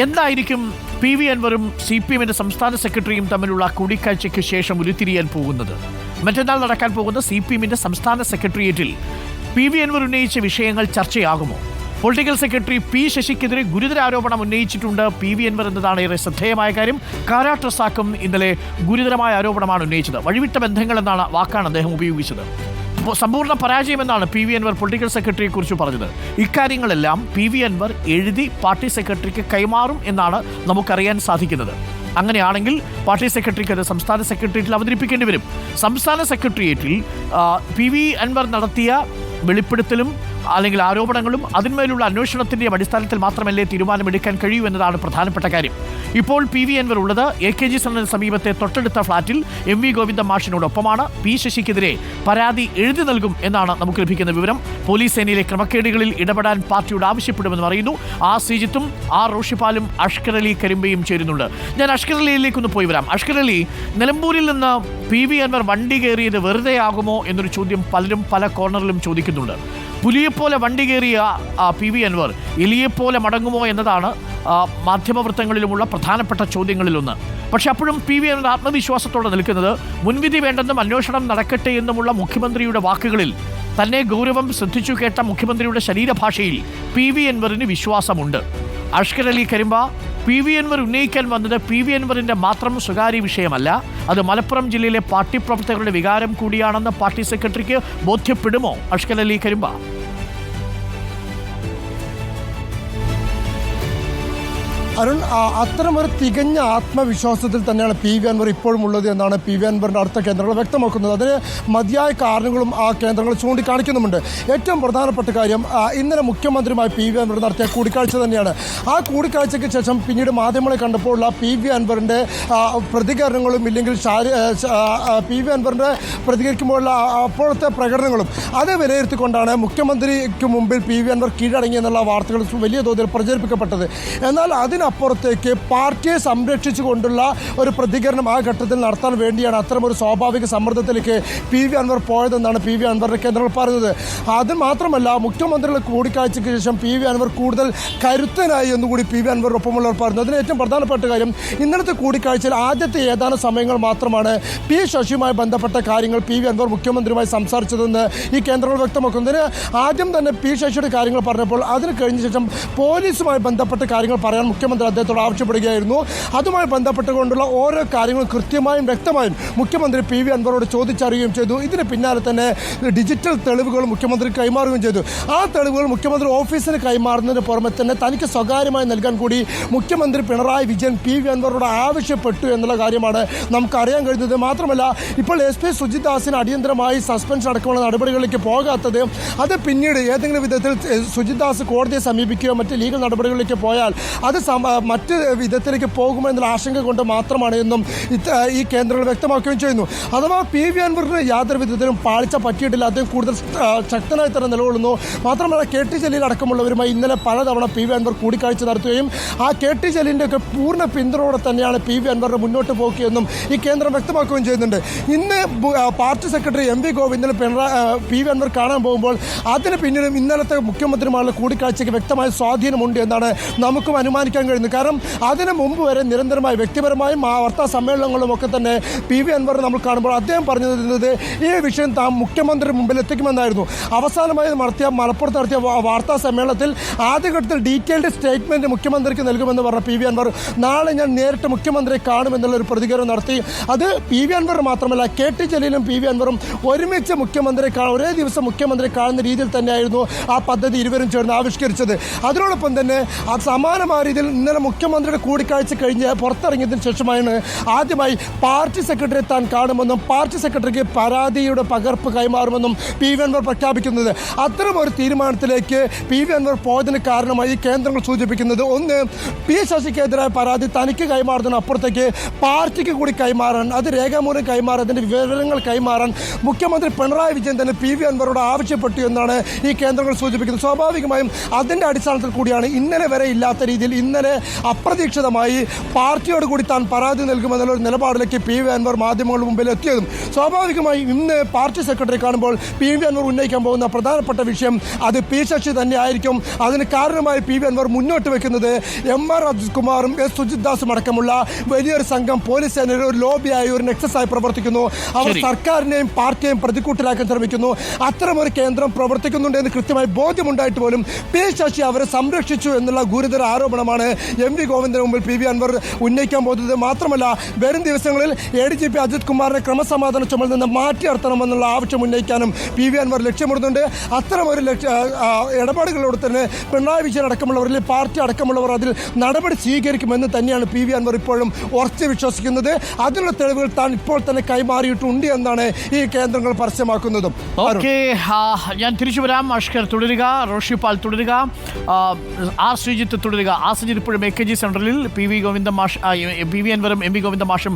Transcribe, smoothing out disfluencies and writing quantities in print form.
എന്തായിരിക്കും P V അൻവറും CPM-ന്റെ സംസ്ഥാന സെക്രട്ടറിയും തമ്മിലുള്ള കൂടിക്കാഴ്ചയ്ക്ക് ശേഷം ഉരുത്തിരിയാൻ പോകുന്നത്? മറ്റന്നാൾ നടക്കാൻ പോകുന്ന CPM-ന്റെ സംസ്ഥാന സെക്രട്ടേറിയറ്റിൽ പി വി അൻവർ ഉന്നയിച്ച വിഷയങ്ങൾ ചർച്ചയാകുമോ? പൊളിറ്റിക്കൽ സെക്രട്ടറി പി ശശിക്കെതിരെ ഗുരുതര ആരോപണം ഉന്നയിച്ചിട്ടുണ്ട് പി വി അൻവർ എന്നതാണ് ഏറെ ശ്രദ്ധേയമായ കാര്യം. കാരാട്ട് റസാഖും ഇന്നലെ ഗുരുതരമായ ആരോപണമാണ് ഉന്നയിച്ചത്. വഴിവിട്ട ബന്ധങ്ങൾ എന്നാണ് വാക്കാണ് അദ്ദേഹം ഉപയോഗിച്ചത്. സമ്പൂർണ്ണ പരാജയമെന്നാണ് പി വി അൻവർ പൊളിറ്റിക്കൽ സെക്രട്ടറിയെ കുറിച്ച് പറഞ്ഞത്. ഇക്കാര്യങ്ങളെല്ലാം പി വി അൻവർ എഴുതി പാർട്ടി സെക്രട്ടറിക്ക് കൈമാറും എന്നാണ് നമുക്കറിയാൻ സാധിക്കുന്നത്. അങ്ങനെയാണെങ്കിൽ പാർട്ടി സെക്രട്ടറിക്ക് അത് സംസ്ഥാന സെക്രട്ടേറിയറ്റിൽ അവതരിപ്പിക്കേണ്ടി വരും. സംസ്ഥാന സെക്രട്ടേറിയറ്റിൽ പി വി അൻവർ നടത്തിയ വെളിപ്പെടുത്തലും അല്ലെങ്കിൽ ആരോപണങ്ങളും അതിന്മേലുള്ള അന്വേഷണത്തിൻ്റെയും അടിസ്ഥാനത്തിൽ മാത്രമല്ലേ തീരുമാനമെടുക്കാൻ കഴിയൂ എന്നതാണ് പ്രധാനപ്പെട്ട കാര്യം. ഇപ്പോൾ പി വി അൻവർ ഉള്ളത് AKG സെന്ററിന് സമീപത്തെ തൊട്ടടുത്ത ഫ്ളാറ്റിൽ MV ഗോവിന്ദ മാഷിനോടൊപ്പമാണ്. പി ശശിക്കെതിരെ പരാതി എഴുതി നൽകും എന്നാണ് നമുക്ക് ലഭിക്കുന്ന വിവരം. പോലീസ് സേനയിലെ ക്രമക്കേടുകളിൽ ഇടപെടാൻ പാർട്ടിയോട് ആവശ്യപ്പെടുമെന്ന് പറയുന്നു. ശ്രീജിത്തും റോഷിപ്പാലും അഷ്കർ അലി കരിമ്പയും ചേരുന്നുണ്ട്. ഞാൻ അഷ്കർ അലിയിലേക്കൊന്ന് പോയി വരാം. അഷ്കർ അലി, നിലമ്പൂരിൽ നിന്ന് പി വി അൻവർ വണ്ടി കയറിയത് വെറുതെ ആകുമോ എന്നൊരു ചോദ്യം പലരും പല കോർണറിലും ചോദിക്കുന്നുണ്ട്. പുലിയെപ്പോലെ വണ്ടി കയറിയ പി വി അൻവർ എലിയെപ്പോലെ മടങ്ങുമോ എന്നതാണ് മാധ്യമവൃത്തങ്ങളിലുമുള്ള പ്രധാനപ്പെട്ട ചോദ്യങ്ങളിലൊന്ന്. പക്ഷെ അപ്പോഴും പി വി അൻവർ ആത്മവിശ്വാസത്തോടെ നിൽക്കുന്നത് മുൻവിധി വേണ്ടെന്നും അന്വേഷണം നടക്കട്ടെ എന്നുമുള്ള മുഖ്യമന്ത്രിയുടെ വാക്കുകളിൽ തന്നെ ഗൗരവം ശ്രദ്ധിച്ചു കേട്ട മുഖ്യമന്ത്രിയുടെ ശരീരഭാഷയിൽ പി വി അൻവറിന് വിശ്വാസമുണ്ട്. അഷ്കർ അലി കരിമ്പ, പി വി അൻവർ ഉന്നയിക്കാൻ വന്നത് പി വി അൻവറിൻ്റെ മാത്രം സ്വകാര്യ വിഷയമല്ല, അത് മലപ്പുറം ജില്ലയിലെ പാർട്ടി പ്രവർത്തകരുടെ വികാരം കൂടിയാണെന്ന് പാർട്ടി സെക്രട്ടറിക്ക് ബോധ്യപ്പെടുമോ? അഷ്കർ അലി കരിമ്പ. അരുൺ, അത്തരമൊരു തികഞ്ഞ ആത്മവിശ്വാസത്തിൽ തന്നെയാണ് പി വി അൻവർ ഇപ്പോഴും ഉള്ളത് എന്നാണ് പി വി അൻവറിൻ്റെ അടുത്ത കേന്ദ്രങ്ങൾ വ്യക്തമാക്കുന്നത്. അതിന് മതിയായ കാരണങ്ങളും ആ കേന്ദ്രങ്ങൾ ചൂണ്ടിക്കാണിക്കുന്നുമുണ്ട്. ഏറ്റവും പ്രധാനപ്പെട്ട കാര്യം, ഇന്നലെ മുഖ്യമന്ത്രിയുമായി പി വി അൻവർ നടത്തിയ കൂടിക്കാഴ്ച തന്നെയാണ്. ആ കൂടിക്കാഴ്ചയ്ക്ക് ശേഷം പിന്നീട് മാധ്യമങ്ങളെ കണ്ടപ്പോഴുള്ള പി വി അൻവറിൻ്റെ പ്രതികരണങ്ങളും ഇല്ലെങ്കിൽ പി വി അൻവറിൻ്റെ പ്രതികരിക്കുമ്പോഴുള്ള അപ്പോഴത്തെ പ്രകടനങ്ങളും അത് വിലയിരുത്തിക്കൊണ്ടാണ് മുഖ്യമന്ത്രിക്ക് മുമ്പിൽ പി വി അൻവർ കീഴടങ്ങി എന്നുള്ള വാർത്തകൾ വലിയ തോതിൽ പ്രചരിപ്പിക്കപ്പെട്ടത്. എന്നാൽ അതിനപ്പുറത്തേക്ക് പാർട്ടിയെ സംരക്ഷിച്ചുകൊണ്ടുള്ള ഒരു പ്രതികരണം ആ ഘട്ടത്തിൽ നടത്താൻ വേണ്ടിയാണ് അത്തരമൊരു സ്വാഭാവിക സമ്മർദ്ദത്തിലേക്ക് പി വി അൻവർ പോയതെന്നാണ് പി വി അൻവറിൻ്റെ കേന്ദ്രങ്ങൾ പറയുന്നത്. അത് മാത്രമല്ല, മുഖ്യമന്ത്രിയുടെ കൂടിക്കാഴ്ചയ്ക്ക് ശേഷം പി വി അൻവർ കൂടുതൽ കരുത്തനായി എന്നുകൂടി പി വി അൻവറിനൊപ്പമുള്ളവർ പറഞ്ഞു. അതിന് ഏറ്റവും പ്രധാനപ്പെട്ട കാര്യം, ഇന്നലത്തെ കൂടിക്കാഴ്ചയിൽ ആദ്യത്തെ ഏതാനും സമയങ്ങൾ മാത്രമാണ് പി ശശിയുമായി ബന്ധപ്പെട്ട കാര്യങ്ങൾ പി വി അൻവർ മുഖ്യമന്ത്രിയുമായി സംസാരിച്ചതെന്ന് ഈ കേന്ദ്രങ്ങൾ വ്യക്തമാക്കുന്നതിന് ആദ്യം തന്നെ പി ശശിയുടെ കാര്യങ്ങൾ പറഞ്ഞപ്പോൾ അതിന് കഴിഞ്ഞ ശേഷം പോലീസുമായി ബന്ധപ്പെട്ട കാര്യങ്ങൾ പറയാൻ മുഖ്യമന്ത്രി അദ്ദേഹത്തോട് ആവശ്യപ്പെടുകയായിരുന്നു. അതുമായി ബന്ധപ്പെട്ടുകൊണ്ടുള്ള ഓരോ കാര്യങ്ങളും കൃത്യമായും വ്യക്തമായും മുഖ്യമന്ത്രി പി വി അൻവറോട് ചോദിച്ചറിയുകയും ചെയ്തു. ഇതിന് പിന്നാലെ തന്നെ ഡിജിറ്റൽ തെളിവുകൾ മുഖ്യമന്ത്രി കൈമാറുകയും ചെയ്തു. ആ തെളിവുകൾ മുഖ്യമന്ത്രി ഓഫീസിന് കൈമാറുന്നതിന് പുറമെ തന്നെ തനിക്ക് സ്വകാര്യമായി നൽകാൻ കൂടി മുഖ്യമന്ത്രി പിണറായി വിജയൻ പി വി അൻവറോട് ആവശ്യപ്പെട്ടു എന്നുള്ള കാര്യമാണ് നമുക്കറിയാൻ കഴിയുന്നത്. മാത്രമല്ല, ഇപ്പോൾ SP സുജിത് ദാസിന് അടിയന്തരമായി സസ്പെൻഷൻ അടക്കമുള്ള നടപടികളിലേക്ക് പോകാത്തത് അത് പിന്നീട് ഏതെങ്കിലും വിധത്തിൽ സുജിത് ദാസ് കോടതിയെ സമീപിക്കുകയോ മറ്റ് ലീഗൽ നടപടികളിലേക്ക് പോയാൽ അത് മറ്റ് വിധത്തിലേക്ക് പോകുമെന്നുള്ള ആശങ്ക കൊണ്ട് മാത്രമാണ് എന്നും ഈ കേന്ദ്രങ്ങൾ വ്യക്തമാക്കുകയും ചെയ്യുന്നു. അഥവാ പി വി അൻവറിന് യാതൊരു വിധത്തിലും പാളിച്ച പറ്റിയിട്ടില്ല. അദ്ദേഹം കൂടുതൽ ശക്തനായി തന്നെ നിലകൊള്ളുന്നു. മാത്രമല്ല, KT ജലീൽ അടക്കമുള്ളവരുമായി ഇന്നലെ പലതവണ പി വി അൻവർ കൂടിക്കാഴ്ച നടത്തുകയും ആ KT ജലീലിൻ്റെ ഒക്കെ പൂർണ്ണ പിന്തുണയോടെ തന്നെയാണ് പി വി അൻവറിന് മുന്നോട്ട് പോക്കിയെന്നും ഈ കേന്ദ്രം വ്യക്തമാക്കുകയും ചെയ്യുന്നുണ്ട്. ഇന്ന് പാർട്ടി സെക്രട്ടറി MV ഗോവിന്ദനെ പി വി അൻവർ കാണാൻ പോകുമ്പോൾ അതിന് പിന്നിലും ഇന്നലത്തെ മുഖ്യമന്ത്രിമാരുടെ കൂടിക്കാഴ്ചയ്ക്ക് വ്യക്തമായ സ്വാധീനമുണ്ട് എന്നാണ് നമുക്കും അനുമാനിക്കാൻ കഴിയുന്നത്. കാരണം അതിന് മുമ്പ് വരെ നിരന്തരമായി വ്യക്തിപരമായും വാർത്താ സമ്മേളനങ്ങളും ഒക്കെ തന്നെ പി വി അൻവർ നമ്മൾ കാണുമ്പോൾ അദ്ദേഹം പറഞ്ഞിരുന്നത് ഈ വിഷയം താൻ മുഖ്യമന്ത്രി മുമ്പിൽ എത്തിക്കുമെന്നായിരുന്നു. അവസാനമായി മലപ്പുറത്ത് നടത്തിയ വാർത്താ സമ്മേളനത്തിൽ ആദ്യഘട്ടത്തിൽ ഡീറ്റെയിൽഡ് സ്റ്റേറ്റ്മെൻറ്റ് മുഖ്യമന്ത്രിക്ക് നൽകുമെന്ന് പറഞ്ഞ പി വി അൻവർ നാളെ ഞാൻ നേരിട്ട് മുഖ്യമന്ത്രിയെ കാണുമെന്നുള്ളൊരു പ്രതികരണം നടത്തി. അത് പി വി അൻവർ മാത്രമല്ല, KT ജലീലും പി വി അൻവറും ഒരുമിച്ച് ഒരേ ദിവസം മുഖ്യമന്ത്രിയെ കാണുന്ന രീതിയിൽ തന്നെയായിരുന്നു ആ പദ്ധതി ഇരുവരും ചേർന്ന് ആവിഷ്കരിച്ചത്. അതിനോടൊപ്പം തന്നെ സമാനമായ രീതിയിൽ ഇന്നലെ മുഖ്യമന്ത്രിയുടെ കൂടിക്കാഴ്ച കഴിഞ്ഞ് പുറത്തിറങ്ങിയതിന് ശേഷമാണ് ആദ്യമായി പാർട്ടി സെക്രട്ടറിയെ താൻ കാണുമെന്നും പാർട്ടി സെക്രട്ടറിക്ക് പരാതിയുടെ പകർപ്പ് കൈമാറുമെന്നും പി വി അൻവർ പ്രഖ്യാപിക്കുന്നത്. അത്തരമൊരു തീരുമാനത്തിലേക്ക് പി വി അൻവർ പോയതിന് കാരണമായി കേന്ദ്രങ്ങൾ സൂചിപ്പിക്കുന്നത്, ഒന്ന്, പി ശശിക്കെതിരായ പരാതി തനിക്ക് കൈമാറുന്നതിന് അപ്പുറത്തേക്ക് പാർട്ടിക്ക് കൂടി കൈമാറാൻ, അത് രേഖാമൂലം കൈമാറാൻ, അതിൻ്റെ വിവരങ്ങൾ കൈമാറാൻ മുഖ്യമന്ത്രി പിണറായി വിജയൻ തന്നെ പി വി അൻവറോട് ആവശ്യപ്പെട്ടു എന്നാണ് ഈ കേന്ദ്രങ്ങൾ സൂചിപ്പിക്കുന്നത്. സ്വാഭാവികമായും അതിൻ്റെ അടിസ്ഥാനത്തിൽ കൂടിയാണ് ഇന്നലെ വരെ ഇല്ലാത്ത രീതിയിൽ ഇന്നലെ വളരെ അപ്രതീക്ഷിതമായി പാർട്ടിയോട് കൂടി താൻ പരാതി നൽകുമെന്നുള്ള നിലപാടിലേക്ക് പി വി അൻവർ മാധ്യമങ്ങളുടെ മുമ്പിൽ എത്തിയതും സ്വാഭാവികമായും ഇന്ന് പാർട്ടി സെക്രട്ടറി കാണുമ്പോൾ പി വി അൻവർ ഉന്നയിക്കാൻ പോകുന്ന പ്രധാനപ്പെട്ട വിഷയം അത് പി ശശി തന്നെ ആയിരിക്കും. അതിന് കാരണമായി പി വി അൻവർ മുന്നോട്ട് വെക്കുന്നത് എം.ആർ. അജിത് കുമാറും എസ്. സുജിത് ദാസും അടക്കമുള്ള വലിയൊരു സംഘം പോലീസ് സേനയുടെ ഒരു ലോബിയായി ഒരു നെക്സസായി പ്രവർത്തിക്കുന്നു. അവർ സർക്കാരിനെയും പാർട്ടിയെയും പ്രതികൂട്ടിലാക്കാൻ ശ്രമിക്കുന്നു. അത്തരമൊരു കേന്ദ്രം പ്രവർത്തിക്കുന്നുണ്ട് എന്ന് കൃത്യമായി ബോധ്യമുണ്ടായിട്ട് പോലും പി ശശി അവരെ സംരക്ഷിച്ചു എന്നുള്ള ഗുരുതര ആരോപണമാണ് എം വി ഗോവിന്ദന് മുമ്പിൽ പി വി അൻവർ ഉന്നയിക്കാൻ പോകുന്നത്. മാത്രമല്ല വരും ദിവസങ്ങളിൽ ADGP അജിത് കുമാറിനെ ക്രമസമാധാന ചുമതല നിന്ന് മാറ്റി നിർത്തണമെന്നുള്ള ആവശ്യം ഉന്നയിക്കാനും പി വി അൻവർ ലക്ഷ്യമിടുന്നുണ്ട്. അത്തരമൊരു ഇടപാടുകളോട് തന്നെ പിണറായി വിജയൻ അടക്കമുള്ളവരിൽ പാർട്ടി അടക്കമുള്ളവർ അതിൽ നടപടി സ്വീകരിക്കുമെന്ന് തന്നെയാണ് പി വി അൻവർ ഇപ്പോഴും ഉറച്ചു വിശ്വസിക്കുന്നത്. അതിനുള്ള തെളിവുകൾ താൻ ഇപ്പോൾ തന്നെ കൈമാറിയിട്ടുണ്ട് എന്നാണ് ഈ കേന്ദ്രങ്ങൾ പരസ്യമാക്കുന്നതും. ഞാൻ തിരിച്ചു വരാം. അഷ്കർ തുടരുക, റോഷിപാൽ തുടരുക, ആർ ശ്രീജിത്ത് തുടരുക. ആർ ശ്രീജിത്ത് ഇപ്പോഴും AKG സെൻട്രലിൽ പി വി അൻവറും എം വി ഗോവിന്ദ മാഷും